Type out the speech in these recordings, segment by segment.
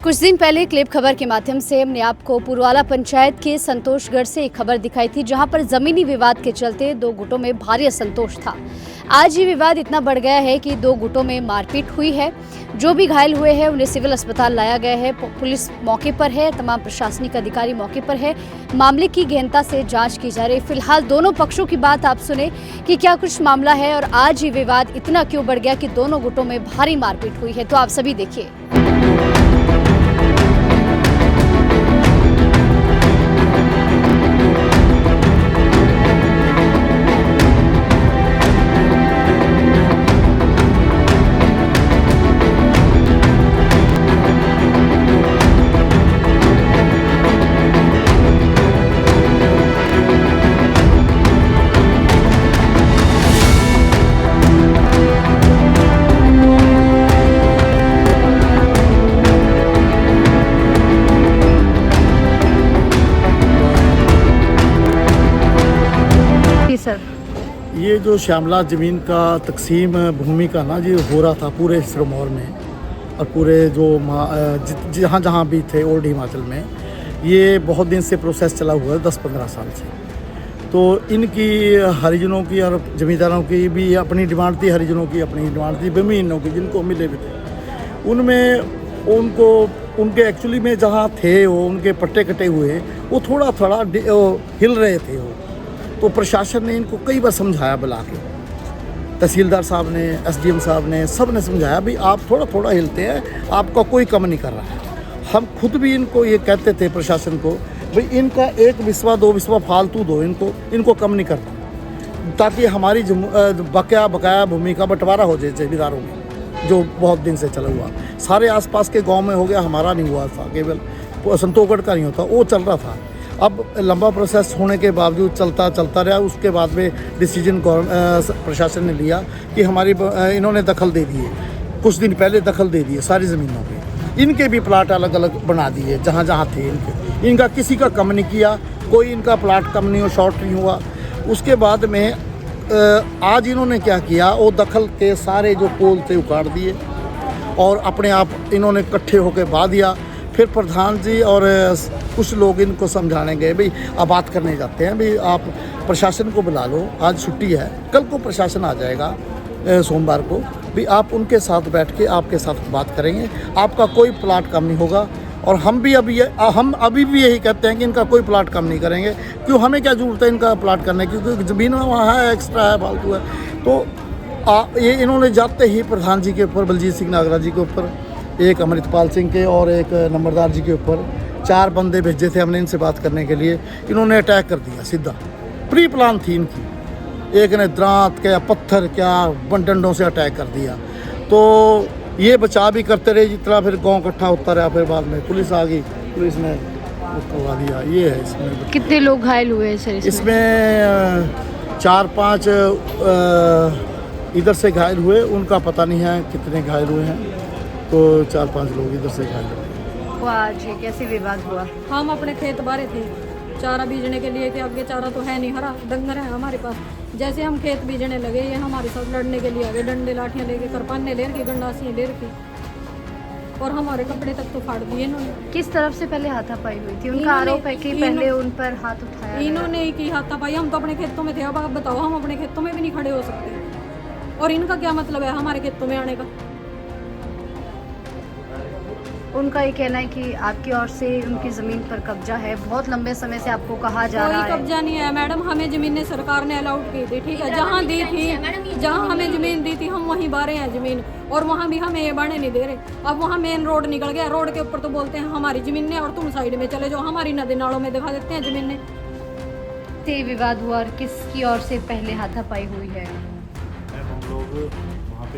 कुछ दिन पहले क्लिप खबर के माध्यम से हमने आपको पुरवाला पंचायत के संतोषगढ़ से एक खबर दिखाई थी, जहां पर जमीनी विवाद के चलते दो गुटों में भारी असंतोष था। आज ये विवाद इतना बढ़ गया है कि दो गुटों में मारपीट हुई है। जो भी घायल हुए हैं उन्हें सिविल अस्पताल लाया गया है। पुलिस मौके पर है, तमाम प्रशासनिक अधिकारी मौके पर है। मामले की गहनता से जांच की जा रही। फिलहाल दोनों पक्षों की बात आप सुने कि क्या कुछ मामला है और आज ये विवाद इतना क्यों बढ़ गया कि दोनों गुटों में भारी मारपीट हुई है। तो आप सभी देखिए। सर, ये जो श्यामला ज़मीन का तकसीम भूमि का ना जी हो रहा था पूरे सिरमौर में और पूरे जो जहाँ जहाँ भी थे ओल्ड हिमाचल में, ये बहुत दिन से प्रोसेस चला हुआ है, 10-15 साल से। तो इनकी हरिजनों की और ज़मींदारों की भी अपनी डिमांड थी, हरिजनों की अपनी डिमांड थी, ज़मीनों की जिनको मिले भी थे। उनमें उनको उनके एक्चुअली में जहाँ थे वो उनके पट्टे कटे हुए, वो थोड़ा थोड़ा हिल रहे थे वो। तो प्रशासन ने इनको कई बार समझाया बुला के, तहसीलदार साहब ने, एसडीएम साहब ने, सब ने समझाया भी आप थोड़ा थोड़ा हिलते हैं, आपका कोई कम नहीं कर रहा है। हम खुद भी इनको ये कहते थे प्रशासन को भाई इनका एक विस्वा दो विस्वा फालतू दो, इनको कम नहीं करना, ताकि हमारी बकाया भूमि का बंटवारा हो जाए जमींदारों में, जो बहुत दिन से चला हुआ। सारे आसपास के गाँव में हो गया, हमारा नहीं हुआ था, केवल संतोषगढ़ का नहीं होता, वो चल रहा था। अब लंबा प्रोसेस होने के बावजूद चलता रहा। उसके बाद में डिसीजन प्रशासन ने लिया कि हमारी इन्होंने दखल दे दिए, कुछ दिन पहले दखल दे दिए सारी ज़मीनों पे। इनके भी प्लाट अलग अलग बना दिए जहाँ जहाँ थे इनका किसी का कम नहीं किया, कोई इनका प्लाट कम नहीं हो, शॉर्ट नहीं हुआ। उसके बाद में आज इन्होंने क्या किया, वो दखल के सारे जो पोल थे उखाड़ दिए और अपने आप इन्होंने इकट्ठे होकर बहा दिया। फिर प्रधान जी और कुछ लोग इनको समझाने गए, भाई अब बात करने जाते हैं, भाई आप प्रशासन को बुला लो, आज छुट्टी है, कल को प्रशासन आ जाएगा सोमवार को, भी आप उनके साथ बैठ के आपके साथ बात करेंगे, आपका कोई प्लाट कम नहीं होगा। और हम अभी भी यही कहते हैं कि इनका कोई प्लाट कम नहीं करेंगे। क्यों, हमें क्या जरूरत है इनका प्लाट करने की, क्योंकि ज़मीन वहाँ है, एक्स्ट्रा है, फालतू है। तो ये इन्होंने जाते ही प्रधान जी के ऊपर, बलजीत सिंह नागरा जी के ऊपर, एक अमृतपाल सिंह के और एक नंबरदार जी के ऊपर 4 बंदे भेजे थे हमने इनसे बात करने के लिए। इन्होंने अटैक कर दिया सीधा, प्री प्लान थी इनकी। एक ने दांत क्या, पत्थर क्या, डंडों से अटैक कर दिया। तो ये बचाव भी करते रहे जितना, फिर गांव इकट्ठा होता रहा। फिर बाद में पुलिस आ गई, पुलिस ने करवा दिया। ये है इसमें। कितने लोग घायल हुए हैं सर? इसमें 4-5 इधर से घायल हुए, उनका पता नहीं है कितने घायल हुए हैं। तो 4-5 लोग इधर से घायल हुए। आज कैसे विवाद हुआ? हम अपने खेत बारे थे चारा बीजने के लिए, कि आगे चारा तो है नहीं, हरा डंगर है हमारे पास। जैसे हम खेत बीजने लगे, ये हमारे साथ लड़ने के लिए आगे, डंडे लाठियाँ लेके, करपाने ले रखी, गंडासियाँ ले रखी और हमारे कपड़े तक तो फाड़ दिए इन्होंने। किस तरफ से पहले हाथापाई हुई थी? उनका आरोप है कि पहले उन पर हाथ उठाया। इन्होंने ही की हाथापाई। हम तो अपने खेतों में थे, अब आप बताओ, हम अपने खेतों में भी नहीं खड़े हो सकते, और इनका क्या मतलब है हमारे खेतों में आने का? उनका ये कहना है कि आपकी ओर से उनकी ज़मीन पर कब्जा है, बहुत लंबे समय से आपको कहा जा रहा है। कोई कब्जा नहीं है मैडम, हमें ज़मीनें सरकार ने अलाउड की थी, ठीक है, जहाँ दी थी, जहाँ हमें ज़मीन दी थी हम वहीं बारे हैं ज़मीन, और वहाँ भी हमें ये बाढ़े नहीं दे रहे। अब वहाँ मेन रोड निकल गया, रोड के ऊपर तो बोलते हैं हमारी ज़मीनें और तुम साइड में चले जाओ, हमारी नदी नालों में दिखा देते हैं ज़मीनें। ते विवाद हुआ और किसकी ओर से पहले हाथापाई हुई है? हम लोग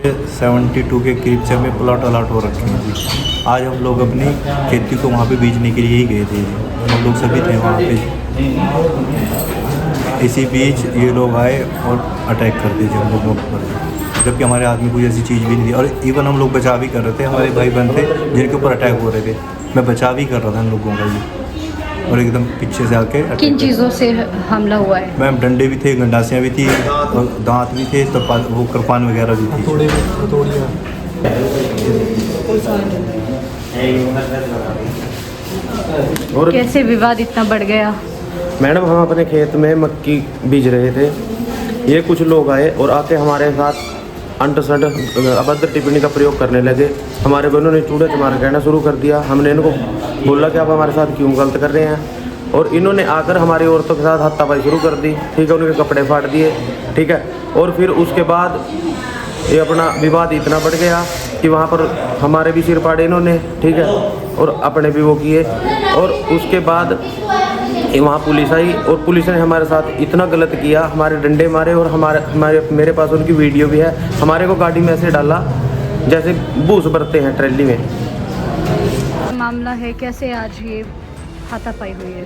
72 के करीब से हमें प्लॉट अलाट हो रखे हैं जी। आज हम लोग अपनी खेती को वहाँ पे बीजने के लिए ही गए थे, हम लोग सभी थे वहाँ पे। इसी बीच ये लोग आए और अटैक कर दिए हम लोगों पर, जबकि हमारे हाथ में कोई ऐसी चीज़ भी नहीं थी। और इवन हम लोग बचाव भी कर रहे थे, हमारे भाई बहन थे जिनके ऊपर अटैक हो रहे थे, मैं बचाव भी कर रहा था उन लोगों का ये। और एकदम पीछे से आके किन चीज़ों से हमला हुआ है? मैम डंडे भी थे, गंडासियाँ भी थी और दांत भी थे, तो वो कृपान वगैरह भी थी। और कैसे विवाद इतना बढ़ गया? मैडम हम अपने खेत में मक्की बीज रहे थे, ये कुछ लोग आए और आके हमारे साथ अंटसंट अभद्र टिप्पणी का प्रयोग करने लगे। हमारे बहनों ने चूड़े तुम्हारा कहना शुरू कर दिया। हमने इनको बोला कि आप हमारे साथ क्यों गलत कर रहे हैं, और इन्होंने आकर हमारी औरतों के साथ हाथापाई शुरू कर दी। ठीक है, उनके कपड़े फाड़ दिए। ठीक है, और फिर उसके बाद ये अपना विवाद इतना बढ़ गया कि वहाँ पर हमारे भी सिर फाड़े इन्होंने। ठीक है, और अपने भी वो किए, और उसके बाद वहाँ पुलिस आई और पुलिस ने हमारे साथ इतना गलत किया, हमारे डंडे मारे, और मेरे पास उनकी वीडियो भी है। हमारे को गाड़ी में ऐसे डाला जैसे बूस भरते हैं ट्रैली में। मामला है, कैसे आज ये हाथापाई हुई है?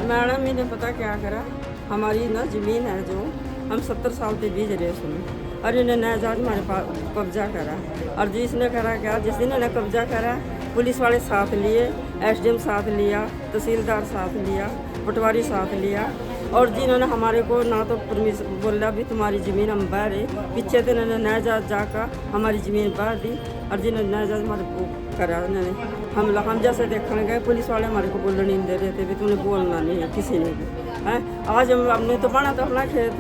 मैडम इन्हें पता क्या करा, हमारी ना ज़मीन है जो हम 70 साल से बीज रहे उसमें, और इन्हें नाजायज़ हमारे पास कब्जा करा। और जिसने करा क्या, जिस दिन इन्हें कब्जा करा, पुलिस वाले साथ लिए, एसडीएम साथ लिया, तहसीलदार साथ लिया, पटवारी साथ लिया, और जिन्होंने हमारे को ना तो परमिशन बोला भी तुम्हारी ज़मीन हम बह रहे, पीछे से इन्होंने नाजायज़ जाकर हमारी ज़मीन बह दी, और जिन्होंने नाजायज़ हमारे को करा उन्होंने हम जैसे देखने गए, पुलिस वाले हमारे को बोलने नहीं दे रहे थे भी तुमने बोलना नहीं है किसी ने भी है। आज हमने तो बना था अपना खेत,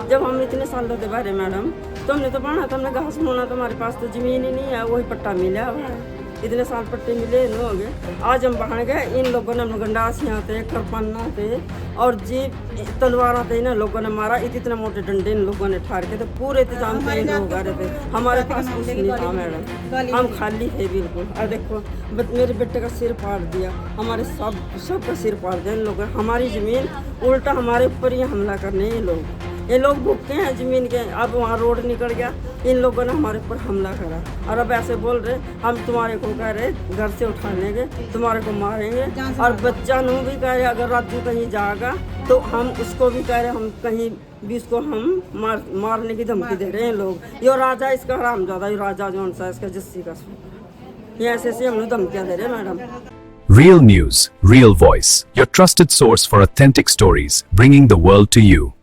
जब हम इतने साल होते बारे मैडम, तो हमने तो बना था, हमने घास बोना, तो हमारे पास तो ज़मीन ही नहीं है, वही पट्टा मिला हुआ है, इतने साल पट्टे मिले न हो गए। आज हम बाहर गए, इन लोगों ने हमें गंडासियाँ थे, करपन्ना थे, और जीप तलवार थे, इन लोगों ने मारा, इतने मोटे डंडे इन लोगों ने ठार के थे, पूरे इंतजाम पे इन लोग आ रहे थे, हमारे पास कुछ नहीं था मैडम, हम खाली थे बिल्कुल। और देखो मेरे बेटे का सिर फाड़ दिया, हमारे सब का सिर फाड़ दिया इन लोगों ने, हमारी ज़मीन उल्टा हमारे ऊपर ही हमला करने ये लोग भूखे हैं ज़मीन के। अब वहाँ रोड निकल गया, इन लोगों ने हमारे ऊपर हमला करा, और अब ऐसे बोल रहे हम तुम्हारे को कह रहे घर से उठा लेंगे, तुम्हारे को मारेंगे, और बच्चा नू भी कह रहे अगर राजू कहीं जाएगा तो हम उसको भी कह रहे हम कहीं भी उसको हम मारने की धमकी दे रहे हैं लोग। यो राजा इसका हरामजादा, यो राजा जो सा इसका जस्सी का, ये ऐसे हम लोग धमकियाँ दे रहे हैं madam. Real news, real voice. Your trusted source for authentic stories, bringing the world to you.